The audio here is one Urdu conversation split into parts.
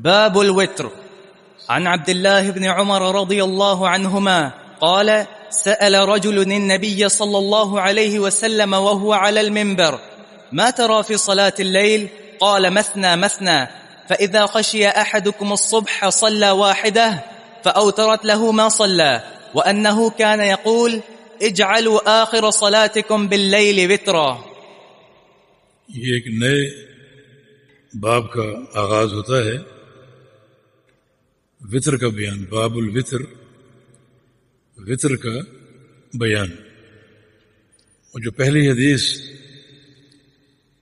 باب الوتر. عن عبد الله بن عمر رضي الله عنهما قال: سأل رجل النبي صلى الله عليه وسلم وهو على المنبر: ما ترى في صلاة الليل؟ قال: مثنى مثنى، فإذا خشي أحدكم الصبح صلى واحدة فأوترت له ما صلى، وأنه كان يقول: اجعلوا آخر صلاتكم بالليل وترا. یہ ایک نئے باب کا آغاز ہوتا ہے، وطر کا بیان، باب الوطر، وطر کا بیان. اور جو پہلی حدیث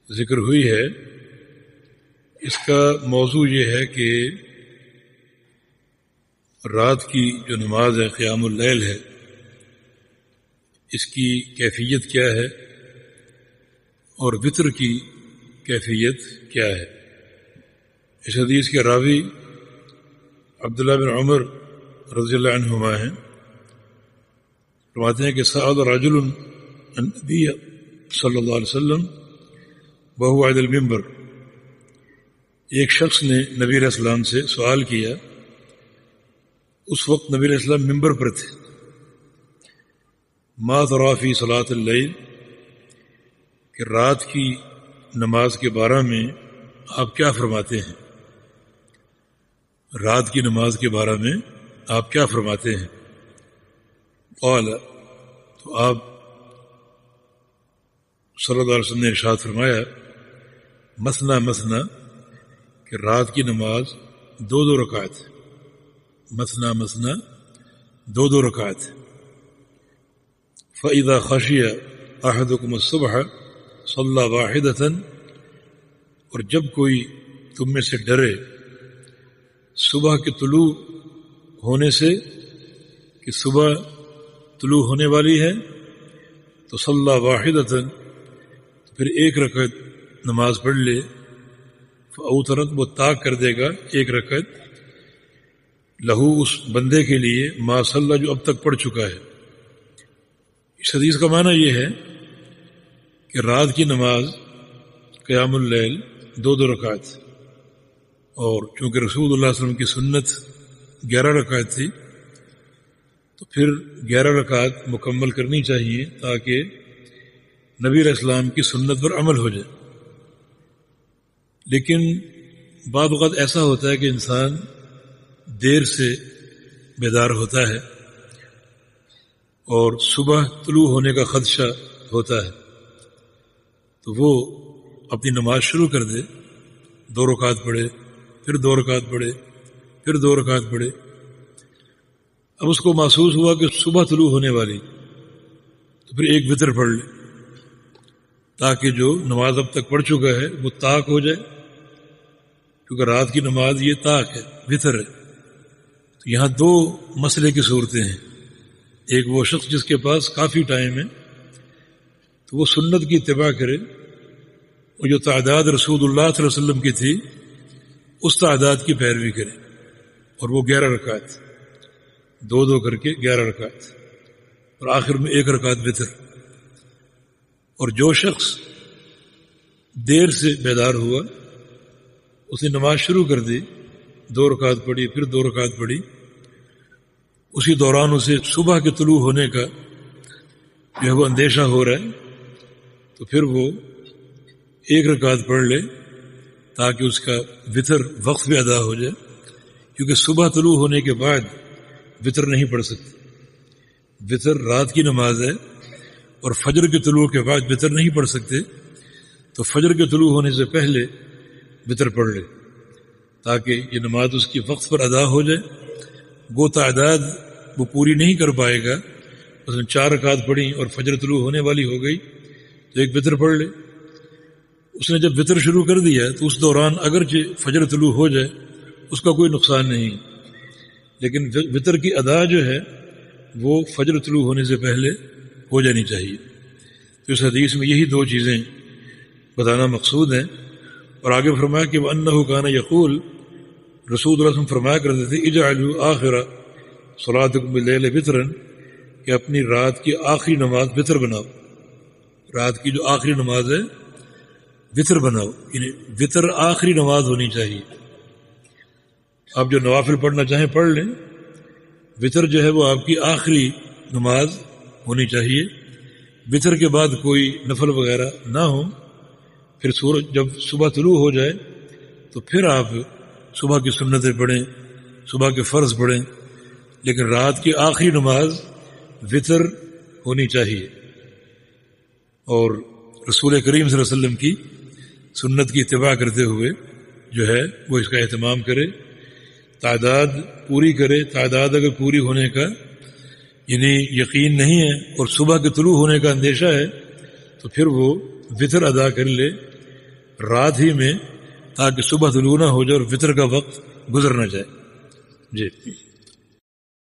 ذکر ہوئی ہے اس کا موضوع یہ ہے کہ رات کی جو نماز ہے، قیام اللیل ہے، اس کی کیفیت کیا ہے اور وطر کی کیفیت کیا ہے. اس حدیث کے راوی عبداللہ بن عمر رضی اللہ عنہما ہیں. فرماتے ہیں کہ سأل رجل النبی صلی اللہ علیہ وسلم وهو علی المنبر، ایک شخص نے نبی علیہ السلام سے سوال کیا. اس وقت نبی علیہ السلام ممبر پر تھے. ما تری فی صلاۃ اللیل، کہ رات کی نماز کے بارے میں آپ کیا فرماتے ہیں، رات کی نماز کے بارے میں آپ کیا فرماتے ہیں. قال، تو آپ صلی اللہ علیہ وسلم نے ارشاد فرمایا: مثنى مثنى، کہ رات کی نماز دو دو رکعت، مثنى مثنى، دو دو رکعت. فإذا خشي أحدكم الصبح صلى واحدة، اور جب کوئی تم میں سے ڈرے صبح کے طلوع ہونے سے، کہ صبح طلوع ہونے والی ہے، تو صلی واحدۃ، پھر ایک رکعت نماز پڑھ لے. فاوترت، وہ طاق کر دے گا ایک رکعت، لہو، اس بندے کے لیے، ما صلی، جو اب تک پڑھ چکا ہے. اس حدیث کا معنی یہ ہے کہ رات کی نماز قیام اللیل دو دو رکعت، اور چونکہ رسول اللہ صلی اللہ علیہ وسلم کی سنت 11 رکعت تھی تو پھر 11 رکعت مکمل کرنی چاہیے تاکہ نبی علیہ السلام کی سنت پر عمل ہو جائے. لیکن بعض اوقات ایسا ہوتا ہے کہ انسان دیر سے بیدار ہوتا ہے اور صبح طلوع ہونے کا خدشہ ہوتا ہے، تو وہ اپنی نماز شروع کر دے، 2 رکعت پڑھے، پھر 2 رکعت پڑھے، پھر 2 رکعت پڑھے. اب اس کو محسوس ہوا کہ صبح طلوع ہونے والی، تو پھر ایک وطر پڑھ لے تاکہ جو نماز اب تک پڑھ چکا ہے وہ طاق ہو جائے، کیونکہ رات کی نماز یہ طاق ہے، وطر ہے. تو یہاں 2 مسئلے کی صورتیں ہیں. ایک وہ شخص جس کے پاس کافی ٹائم ہے تو وہ سنت کی اتباع کرے، اور جو تعداد رسول اللہ صلی اللہ علیہ وسلم کی تھی اس تعداد کی پیروی کرے، اور وہ 11 رکعت، 2 کر کے 11 رکعت، اور آخر میں 1 رکعت وطر. اور جو شخص دیر سے بیدار ہوا، اس نے نماز شروع کر دی، 2 رکعت پڑھی، پھر 2 رکعت پڑھی، اسی دوران اسے صبح کے طلوع ہونے کا جو ہے وہ اندیشہ ہو رہا ہے، تو پھر وہ 1 رکعت پڑھ لے تاکہ اس کا وطر وقت پہ ادا ہو جائے، کیونکہ صبح طلوع ہونے کے بعد وطر نہیں پڑھ سکتے. وطر رات کی نماز ہے، اور فجر کے طلوع کے بعد وطر نہیں پڑھ سکتے، تو فجر کے طلوع ہونے سے پہلے وطر پڑھ لے تاکہ یہ نماز اس کی وقت پر ادا ہو جائے. وہ تعداد وہ پوری نہیں کر پائے گا، مثلا 4 رکعت پڑھی اور فجر طلوع ہونے والی ہو گئی تو ایک وطر پڑھ لے. اس نے جب وطر شروع کر دیا تو اس دوران اگرچہ فجر طلوع ہو جائے اس کا کوئی نقصان نہیں، لیکن وطر کی ادا جو ہے وہ فجر طلوع ہونے سے پہلے ہو جانی چاہیے. تو اس حدیث میں یہی 2 چیزیں بتانا مقصود ہیں. اور آگے فرمایا کہ وَأَنَّهُ كَانَ يَقُولُ، رسول اللہ صلی اللہ علیہ وسلم فرمایا کرتے تھے اجعلوا آخر صلاتکم باللیل وطرا، کہ اپنی رات کی آخری نماز وطر بناؤ، رات کی جو آخری نماز ہے وطر بناؤ، یعنی وطر آخری نماز ہونی چاہیے. آپ جو نوافل پڑھنا چاہیں پڑھ لیں. وطر جو ہے وہ آپ کی آخری نماز ہونی چاہیے. وطر کے بعد کوئی نفل وغیرہ نہ ہو. پھر سورج جب صبح طلوع ہو جائے تو پھر آپ صبح کی سنتیں پڑھیں، صبح کے فرض پڑھیں، لیکن رات کی آخری نماز وطر ہونی چاہیے. اور رسول کریم صلی اللہ علیہ وسلم کی سنت کی اتباع کرتے ہوئے جو ہے وہ اس کا اہتمام کرے، تعداد پوری کرے. تعداد اگر پوری ہونے کا یعنی یقین نہیں ہے اور صبح کے طلوع ہونے کا اندیشہ ہے تو پھر وہ وطر ادا کر لے رات ہی میں، تاکہ صبح طلوع نہ ہو جائے اور وطر کا وقت گزر نہ جائے. جی.